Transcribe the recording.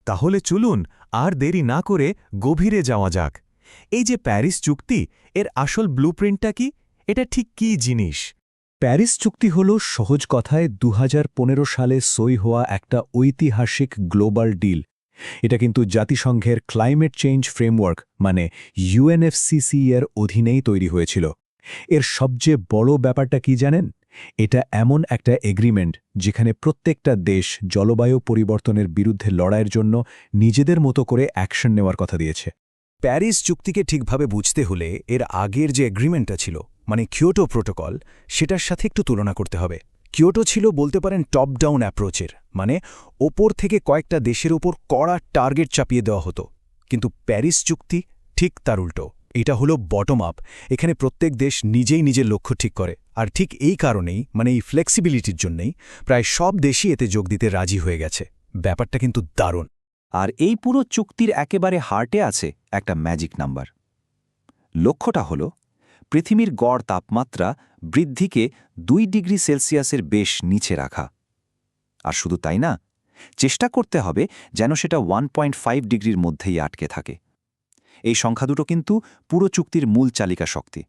তাহলে চলুন আর দেরি না করে গভীরে যাওয়া যাক। এই যে প্যারিস চুক্তি, এর আসল ব্লুপ্রিন্টটা কি? এটা ঠিক কী জিনিস? প্যারিস চুক্তি হল সহজ কথায় ২০১৫ সালে সই হওয়া একটা ঐতিহাসিক গ্লোবাল ডিল। এটা কিন্তু জাতিসংঘের ক্লাইমেট চেঞ্জ ফ্রেমওয়ার্ক মানে ইউএনএফসিসি এর অধীনেই তৈরি হয়েছিল। এর সবচেয়ে বড় ব্যাপারটা কি জানেন? এটা এমন একটা এগ্রিমেন্ট যেখানে প্রত্যেকটা দেশ জলবায়ু পরিবর্তনের বিরুদ্ধে লড়াইয়ের জন্য নিজেদের মতো করে অ্যাকশন নেওয়ার কথা দিয়েছে। প্যারিস চুক্তিকে ঠিকভাবে বুঝতে হলে এর আগের যে এগ্রিমেন্টটা ছিল মানে কিয়োটো প্রোটোকল, সেটার সাথে একটু তুলনা করতে হবে। কিয়োটো ছিল বলতে পারেন টপ ডাউন অ্যাপ্রোচের, মানে ওপর থেকে কয়েকটা দেশের ওপর কড়া টার্গেট চাপিয়ে দেওয়া হতো। কিন্তু প্যারিস চুক্তি ঠিক তার উল্টো। এটা হলো বটম আপ। এখানে প্রত্যেক দেশ নিজেই নিজের লক্ষ্য ঠিক করে, আর ঠিক এই কারণেই মানে এই ফ্লেক্সিবিলিটির জন্যই প্রায় সব দেশই এতে যোগ দিতে রাজি হয়ে গেছে। ব্যাপারটা কিন্তু দারুণ। আর এই পুরো চুক্তির একেবারে হার্টে আছে একটা ম্যাজিক নাম্বার। লক্ষ্যটা হল পৃথিবীর গড় তাপমাত্রা বৃদ্ধিকে ২ ডিগ্রি সেলসিয়াসের বেশ নিচে রাখা। আর শুধু তাই না, চেষ্টা করতে হবে যেন সেটা 1.5 ডিগ্রির মধ্যেই আটকে থাকে। এই সংখ্যা দুটো কিন্তু পুরো চুক্তির মূল চালিকা শক্তি।